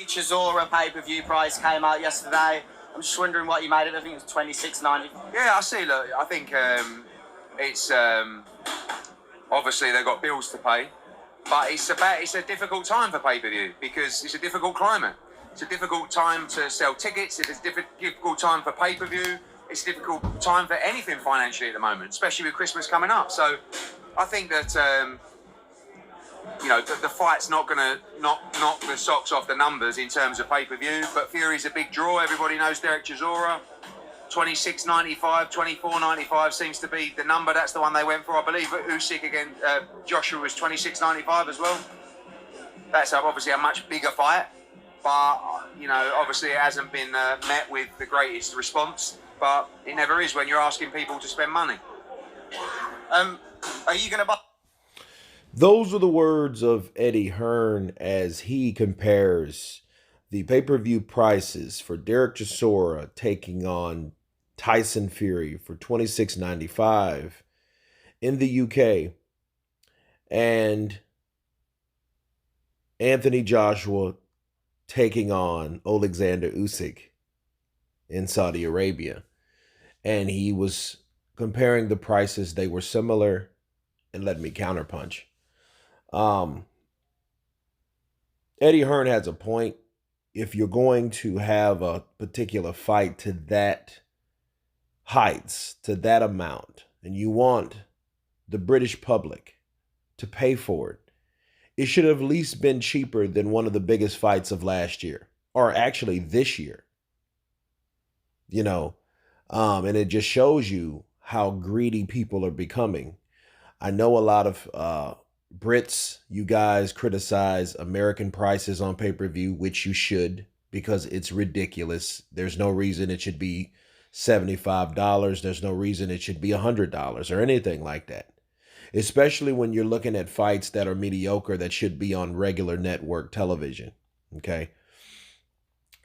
Chisora pay-per-view price came out yesterday. I'm just wondering what you made of it. I think it was $26.90. Yeah, I see. Look, I think it's obviously they've got bills to pay, but it's a difficult time for pay-per-view because it's a difficult climate. It's a difficult time to sell tickets. It's a difficult time for pay-per-view. It's a difficult time for anything financially at the moment, especially with Christmas coming up. So I think that the fight's not going to knock the socks off the numbers in terms of pay-per-view, but Fury's a big draw. Everybody knows Derek Chisora. $26.95, $24.95 seems to be the number. That's the one they went for, I believe. Usyk against Joshua was $26.95 as well. That's obviously a much bigger fight, but obviously it hasn't been met with the greatest response. But it never is when you're asking people to spend money. Are you going to buy? Those are the words of Eddie Hearn as he compares the pay-per-view prices for Derek Chisora taking on Tyson Fury for $26.95 in the UK and Anthony Joshua taking on Alexander Usyk in Saudi Arabia. And he was comparing the prices. They were similar. And let me counterpunch. Eddie Hearn has a point. If you're going to have a particular fight to that heights, to that amount, and you want the British public to pay for it, it should have at least been cheaper than one of the biggest fights of last year, or actually this year. And it just shows you how greedy people are becoming. I know a lot of Brits, you guys criticize American prices on pay-per-view, which you should, because it's ridiculous. There's no reason it should be $75. There's no reason it should be $100 or anything like that, especially when you're looking at fights that are mediocre that should be on regular network television. Okay.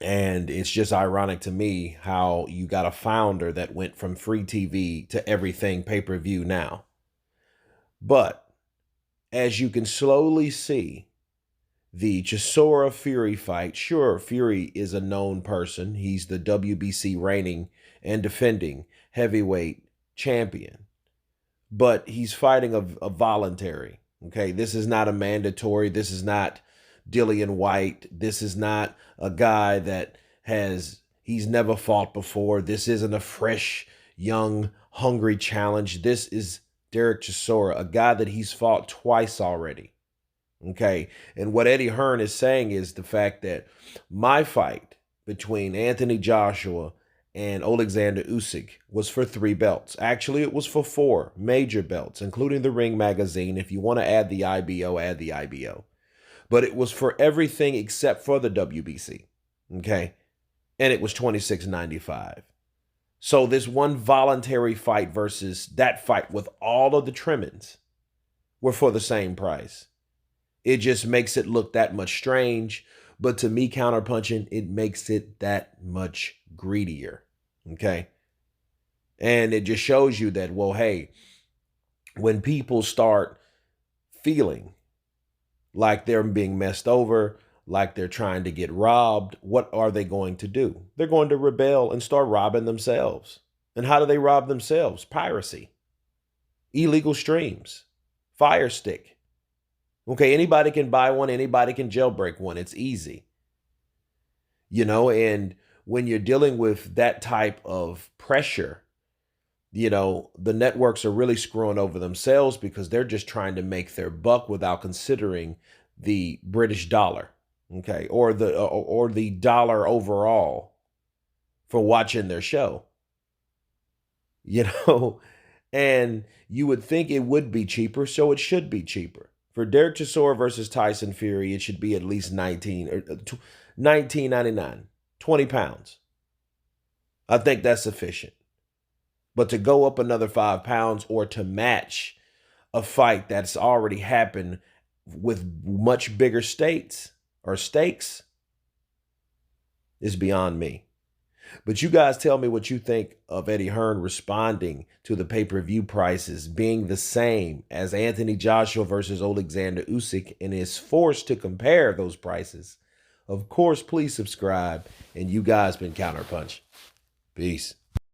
And it's just ironic to me how you got a founder that went from free TV to everything pay-per-view now. But as you can slowly see, the Chisora Fury fight, sure, Fury is a known person. He's the WBC reigning and defending heavyweight champion. But he's fighting a voluntary. Okay, this is not a mandatory. This is not Dillian White. This is not a guy that he's never fought before. This isn't a fresh, young, hungry challenge. This is Derek Chisora, a guy that he's fought twice already. Okay. And what Eddie Hearn is saying is the fact that my fight between Anthony Joshua and Alexander Usyk was for 3 belts. Actually, it was for 4 major belts, including the Ring magazine. If you want to add the IBO, add the IBO. But it was for everything except for the WBC. Okay. And it was $26.95. So this one voluntary fight versus that fight with all of the trimmings were for the same price. It just makes it look that much strange. But to me, counterpunching, it makes it that much greedier. Okay. And it just shows you that, well, hey, when people start feeling like they're being messed over, like they're trying to get robbed, what are they going to do? They're going to rebel and start robbing themselves. And how do they rob themselves? Piracy, illegal streams, Fire Stick. Okay, anybody can buy one. Anybody can jailbreak one. It's easy. And when you're dealing with that type of pressure, the networks are really screwing over themselves because they're just trying to make their buck without considering the British dollar, okay, or the dollar overall for watching their show. And you would think it would be cheaper, so it should be cheaper. For Derek Chisora versus Tyson Fury, it should be at least $19.99, 20 pounds. I think that's sufficient. But to go up another 5 pounds or to match a fight that's already happened with much bigger stakes is beyond me. But you guys tell me what you think of Eddie Hearn responding to the pay-per-view prices being the same as Anthony Joshua versus Alexander Usyk and is forced to compare those prices Of course, please subscribe. And you guys been Counterpunch. Peace.